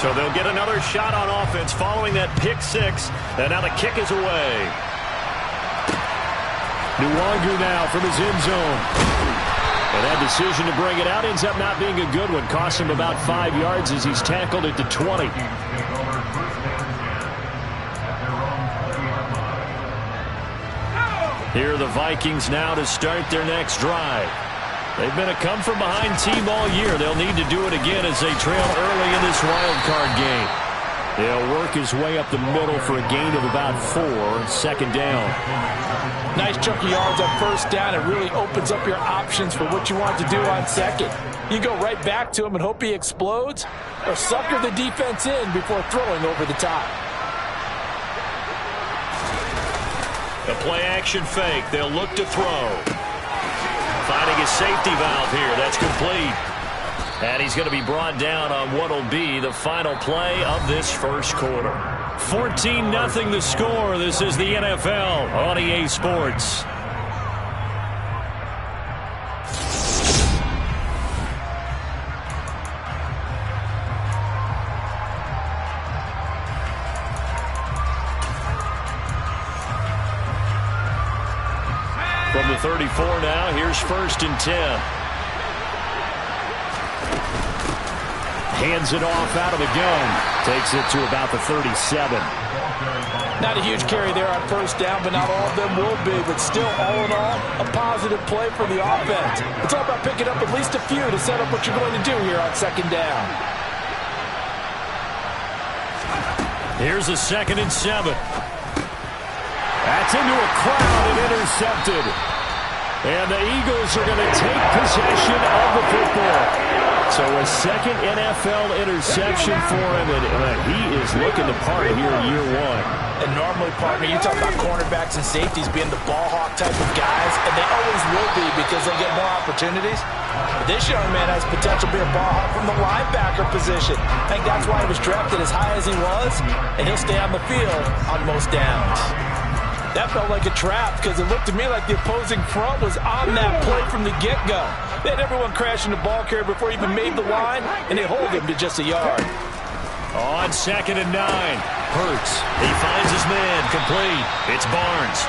So they'll get another shot on offense following that pick six. And now the kick is away. Nwangu now from his end zone. And that decision to bring it out ends up not being a good one. Cost him about 5 yards as he's tackled at the 20. Here are the Vikings now to start their next drive. They've been a come-from-behind team all year. They'll need to do it again as they trail early in this wild card game. They'll work his way up the middle for a gain of about 4, second down. Nice chunk of yards on first down. It really opens up your options for what you want to do on second. You go right back to him and hope he explodes, or sucker the defense in before throwing over the top. A play-action fake. They'll look to throw. Finding a safety valve here. That's complete. And he's going to be brought down on what will be the final play of this first quarter. 14-0 the score. This is the NFL on EA Sports. From the 34 now, here's 1st and 10. Hands it off out of the gun. Takes it to about the 37. Not a huge carry there on first down, but not all of them will be. But still, all in all, a positive play for the offense. It's all about picking up at least a few to set up what you're going to do here on second down. Here's a 2nd and 7. That's into a crowd and intercepted. And the Eagles are going to take possession of the football. So a second NFL interception for him, and he is looking the part here in year one. And normally, partner, you talk about cornerbacks and safeties being the ball hawk type of guys, and they always will be because they get more opportunities. But this young man has potential to be a ball hawk from the linebacker position. I think that's why he was drafted as high as he was, and he'll stay on the field on most downs. That felt like a trap because it looked to me like the opposing front was on that play from the get-go. They had everyone crashing the ball carrier before he even made the line, and they hold him to just a yard. On 2nd and 9, Hurts. He finds his man, complete. It's Barnes.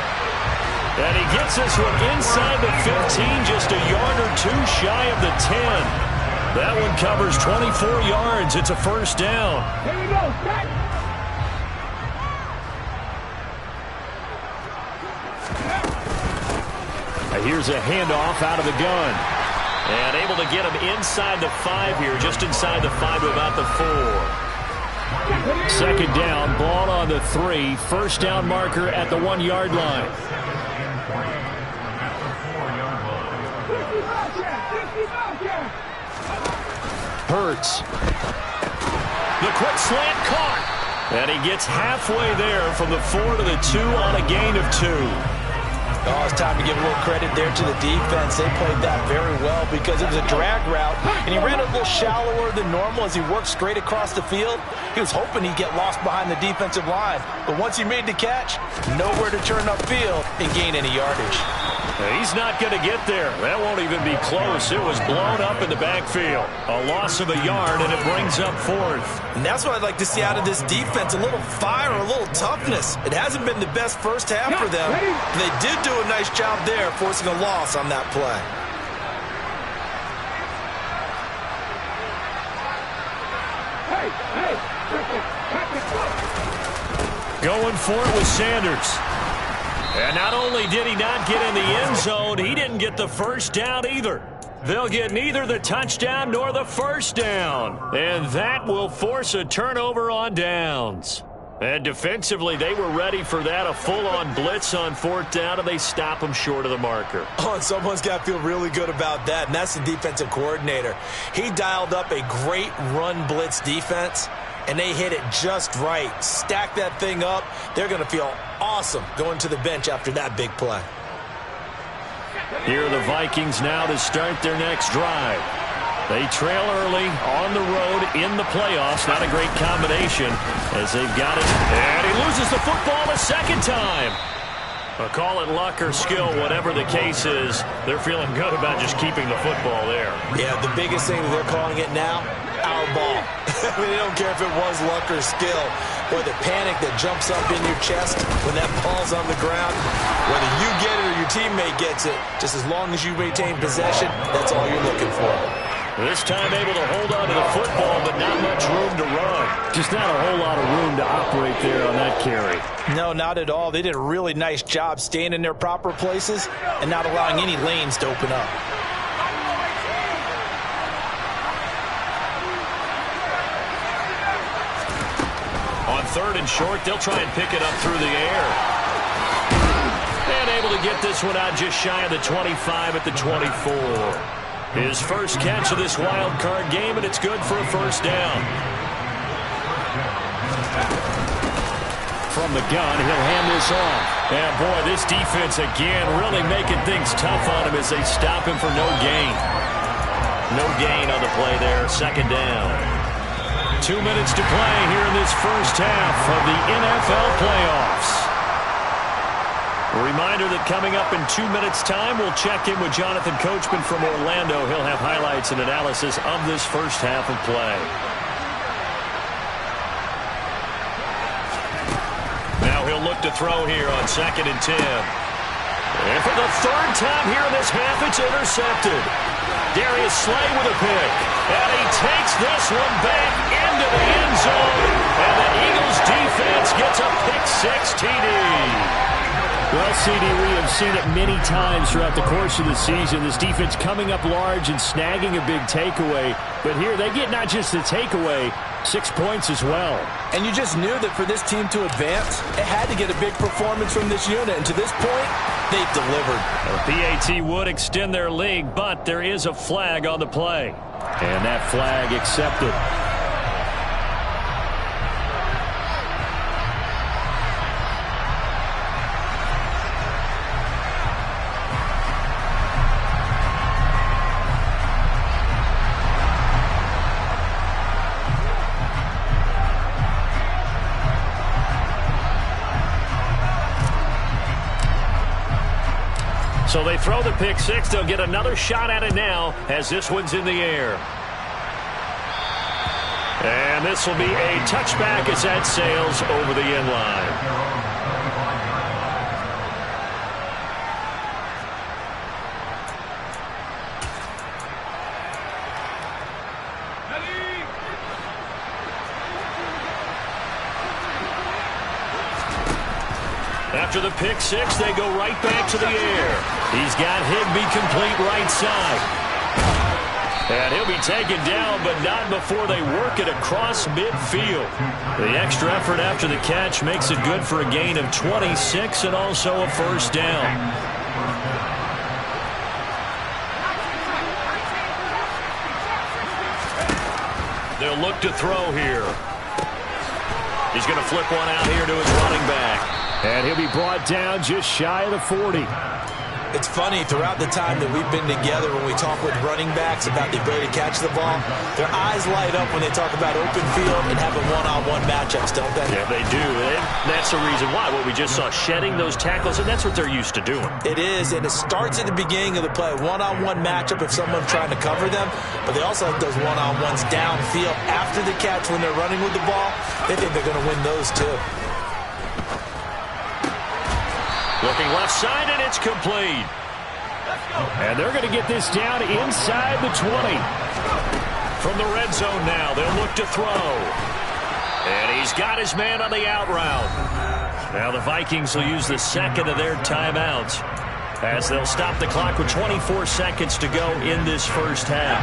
And he gets this one inside the 15, just a yard or two shy of the 10. That one covers 24 yards. It's a first down. Here we go, set. Here's a handoff out of the gun. And able to get him inside the 5 here, just inside the 5 to about the 4. Second down, ball on the 3. First down marker at the 1-yard line. Hurts. The quick slant caught. And he gets halfway there from the 4 to the 2 on a gain of 2. Oh, it's time to give a little credit there to the defense. They played that very well because it was a drag route, and he ran a little shallower than normal as he worked straight across the field. He was hoping he'd get lost behind the defensive line, but once he made the catch, nowhere to turn upfield and gain any yardage. He's not going to get there. That won't even be close. It was blown up in the backfield. A loss of a yard, and it brings up 4th. And that's what I'd like to see out of this defense, a little fire, a little toughness. It hasn't been the best first half for them. They did do a nice job there, forcing a loss on that play. Going for it with Sanders. And not only did he not get in the end zone, he didn't get the first down either. They'll get neither the touchdown nor the first down. And that will force a turnover on downs. And defensively, they were ready for that, a full-on blitz on 4th down, and they stop them short of the marker. Oh, and someone's got to feel really good about that, and that's the defensive coordinator. He dialed up a great run blitz defense, and they hit it just right. Stack that thing up. They're going to feel awesome going to the bench after that big play. Here are the Vikings now to start their next drive. They trail early on the road in the playoffs. Not a great combination as they've got it. And he loses the football a second time. Well, call it luck or skill, whatever the case is. They're feeling good about just keeping the football there. Yeah, the biggest thing that they're calling it now, our ball. I mean, they don't care if it was luck or skill. Boy, the panic that jumps up in your chest when that ball's on the ground, whether you get it or your teammate gets it, just as long as you maintain possession, that's all you're looking for. This time able to hold on to the football, but not much room to run. Just not a whole lot of room to operate there on that carry. No, not at all. They did a really nice job staying in their proper places and not allowing any lanes to open up. On 3rd and short, they'll try and pick it up through the air. And able to get this one out just shy of the 25 at the 24. His first catch of this wild card game, and it's good for a first down. From the gun, he'll hand this off. And boy, this defense again really making things tough on him as they stop him for no gain. No gain on the play there, 2nd down. 2 minutes to play here in this first half of the NFL playoffs. A reminder that coming up in 2 minutes' time, we'll check in with Jonathan Coachman from Orlando. He'll have highlights and analysis of this first half of play. Now he'll look to throw here on 2nd and 10. And for the 3rd time here in this half, it's intercepted. Darius Slay with a pick. And he takes this one back into the end zone. And the Eagles defense gets a pick-6 TD. Well, CD, we have seen it many times throughout the course of the season. This defense coming up large and snagging a big takeaway. But here they get not just the takeaway, 6 points as well. And you just knew that for this team to advance, it had to get a big performance from this unit. And to this point, they've delivered. The PAT would extend their lead, but there is a flag on the play. And that flag accepted. So they throw the pick-6. They'll get another shot at it now as this one's in the air. And this will be a touchback as that sails over the end line. After the pick-6, they go right back to the air. He's got Higbee complete right side. And he'll be taken down, but not before they work it across midfield. The extra effort after the catch makes it good for a gain of 26 and also a first down. They'll look to throw here. He's going to flip one out here to his running back. And he'll be brought down just shy of the 40. It's funny, throughout the time that we've been together, when we talk with running backs about the ability to catch the ball, their eyes light up when they talk about open field and having one-on-one matchups, don't they? Yeah, they do. And that's the reason why. What we just saw, shedding those tackles, and that's what they're used to doing. It is, and it starts at the beginning of the play. One-on-one matchup if someone's trying to cover them, but they also have those one-on-ones downfield after the catch when they're running with the ball. They think they're going to win those too. Looking left side, and it's complete. And they're going to get this down inside the 20. From the red zone now, they'll look to throw. And he's got his man on the out route. Now the Vikings will use the second of their timeouts as they'll stop the clock with 24 seconds to go in this first half.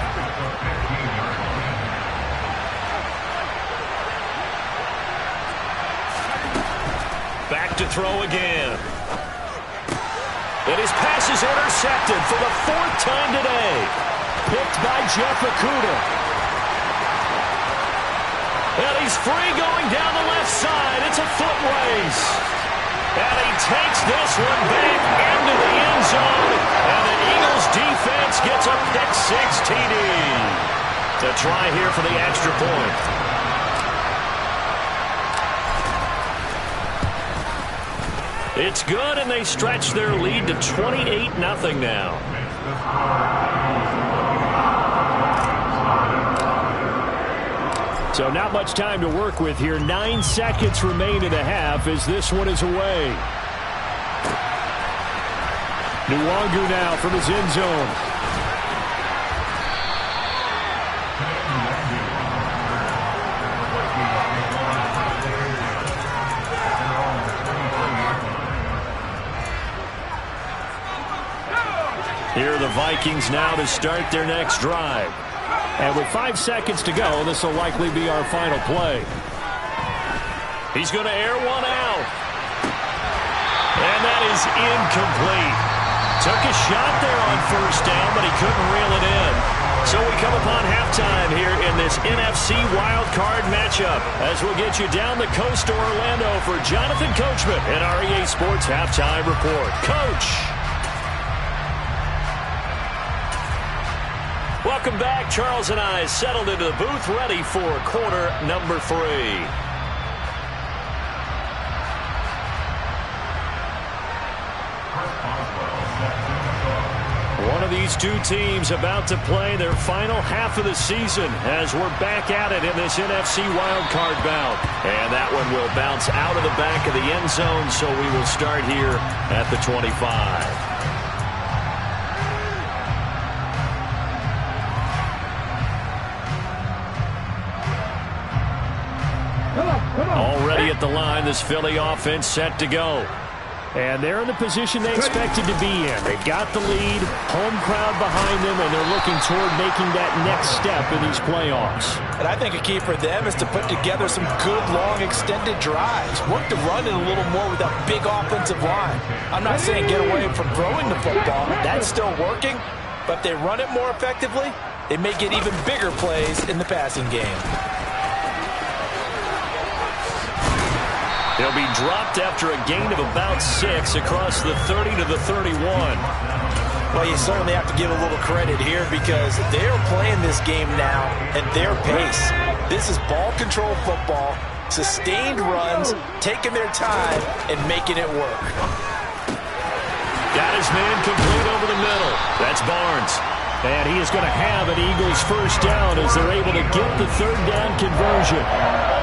Back to throw again. And his pass is intercepted for the 4th time today. Picked by Jeff Okudah. And he's free going down the left side. It's a foot race. And he takes this one back into the end zone. And the Eagles defense gets a pick-6 TD. To try here for the extra point. It's good, and they stretch their lead to 28-0 now. So not much time to work with here. 9 seconds remain in the half as this one is away. Nwangu now from his end zone. Here are the Vikings now to start their next drive. And with 5 seconds to go, this will likely be our final play. He's going to air one out. And that is incomplete. Took a shot there on first down, but he couldn't reel it in. So we come upon halftime here in this NFC wildcard matchup as we'll get you down the coast to Orlando for Jonathan Coachman and our EA Sports Halftime Report. Coach. Welcome back. Charles and I settled into the booth ready for quarter number 3. One of these two teams about to play their final half of the season as we're back at it in this NFC wildcard bout. And that one will bounce out of the back of the end zone, so we will start here at the 25. Already at the line, this Philly offense set to go. And they're in the position they expected to be in. They've got the lead, home crowd behind them, and they're looking toward making that next step in these playoffs. And I think a key for them is to put together some good, long, extended drives. Work the run in a little more with that big offensive line. I'm not saying get away from throwing the football. That's still working. But if they run it more effectively, they may get even bigger plays in the passing game. He'll be dropped after a gain of about 6 across the 30 to the 31. Well, you certainly have to give a little credit here because they're playing this game now at their pace. This is ball control football, sustained runs, taking their time, and making it work. Got his man complete over the middle. That's Barnes. And he is going to have an Eagles first down as they're able to get the third down conversion.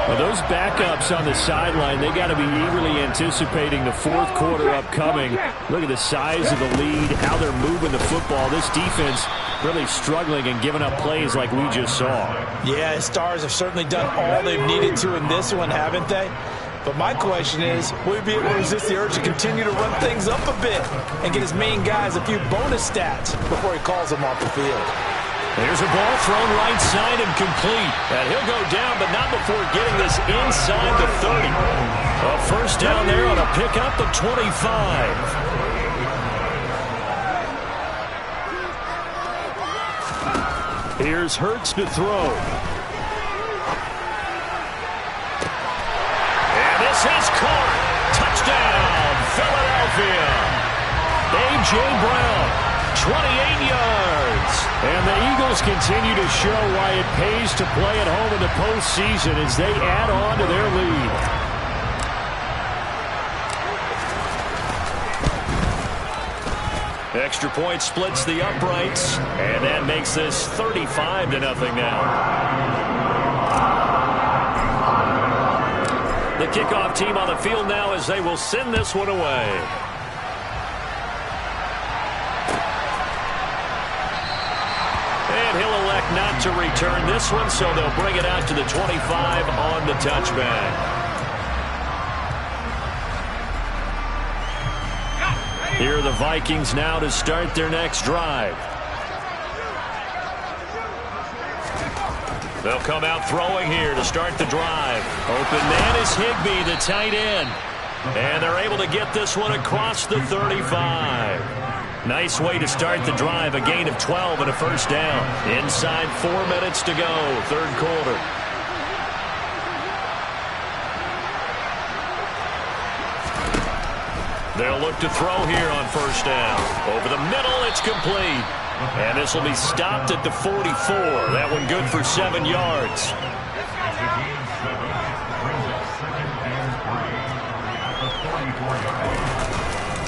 Well, those backups on the sideline, they got to be eagerly anticipating the fourth quarter upcoming. Look at the size of the lead, how they're moving the football. This defense really struggling and giving up plays like we just saw. Yeah, Stars have certainly done all they've needed to in this one, haven't they? But my question is, will he be able to resist the urge to continue to run things up a bit and get his main guys a few bonus stats before he calls them off the field? There's a ball thrown right side and complete. And he'll go down, but not before getting this inside the 30. A first down there on a pickup of 25. Here's Hurts to throw. And this is caught. Touchdown, Philadelphia. A.J. Brown, 28 yards. And the Eagles continue to show why it pays to play at home in the postseason as they add on to their lead. Extra point splits the uprights, and that makes this 35-0 now. The kickoff team on the field now as they will send this one away. And he'll elect not to return this one, so they'll bring it out to the 25 on the touchback. Here are the Vikings now to start their next drive. They'll come out throwing here to start the drive. Open man is Higbee, the tight end. And they're able to get this one across the 35. Nice way to start the drive. A gain of 12 and a first down. Inside 4 minutes to go, third quarter. They'll look to throw here on first down. Over the middle, it's complete. And this will be stopped at the 44. That one good for 7 yards.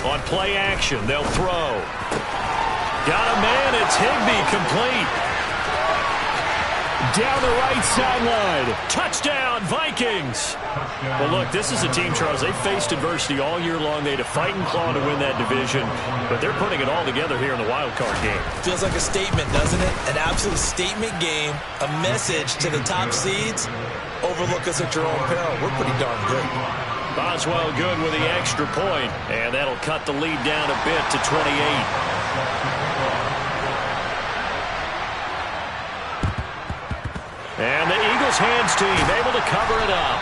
On play action, they'll throw. Got a man, it's Higbee, complete. down the right sideline. Touchdown, Vikings! Well, look, this is a team, Charles. They faced adversity all year long. They had to fight and claw to win that division, but they're putting it all together here in the wild card game. Feels like a statement, doesn't it? An absolute statement game, a message to the top seeds. Overlook us at your own peril. We're pretty darn good. Boswell good with the extra point, and that'll cut the lead down a bit to 28. And the Eagles hands team able to cover it up.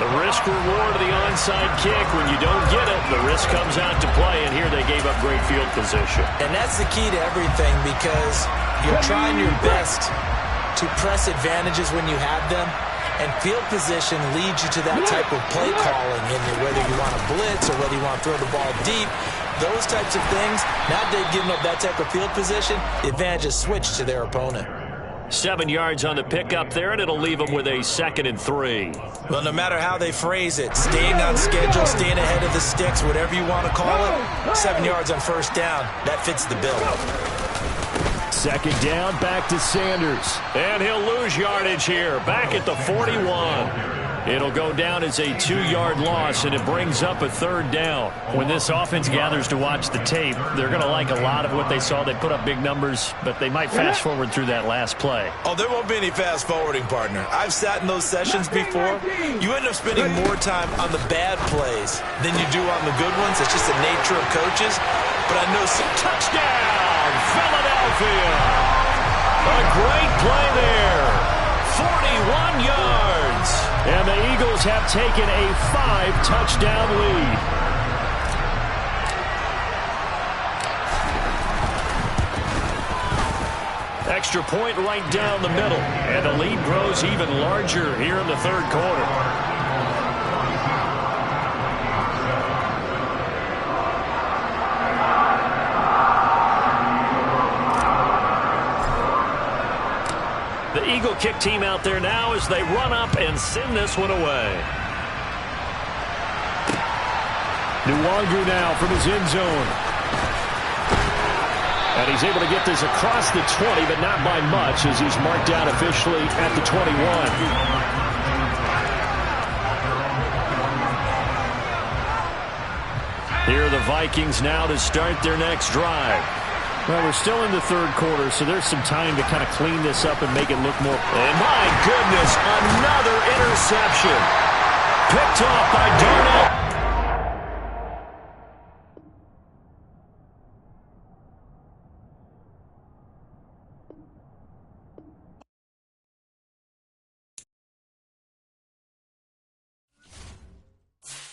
The risk reward of the onside kick. When you don't get it, the risk comes out to play, and here they gave up great field position. And that's the key to everything, because you're trying your best to press advantages when you have them, and field position leads you to that type of play calling, in whether you want to blitz or whether you want to throw the ball deep. Those types of things, now they've given up that type of field position, the advantage is switched to their opponent. 7 yards on the pickup there, and it'll leave them with a 2nd and 3. Well, no matter how they phrase it, staying on schedule, staying ahead of the sticks, whatever you want to call it, 7 yards on first down, that fits the bill. 2nd down, back to Sanders. And he'll lose yardage here, back at the 41. It'll go down as a 2-yard loss, and it brings up a 3rd down. When this offense gathers to watch the tape, they're going to like a lot of what they saw. They put up big numbers, but they might fast forward through that last play. Oh, there won't be any fast forwarding, partner. I've sat in those sessions before. You end up spending more time on the bad plays than you do on the good ones. It's just the nature of coaches. But I know some touchdown, Philadelphia. A great play there. 41 yards. And the Eagles have taken a 5-touchdown lead. Extra point right down the middle. And the lead grows even larger here in the 3rd quarter. The Eagle kick team out there now as they run up and send this one away. Nwangu now from his end zone. And he's able to get this across the 20, but not by much, as he's marked out officially at the 21. Here are the Vikings now to start their next drive. Well, we're still in the 3rd quarter, so there's some time to kind of clean this up and make it look more. And my goodness, another interception. Picked off by Darnell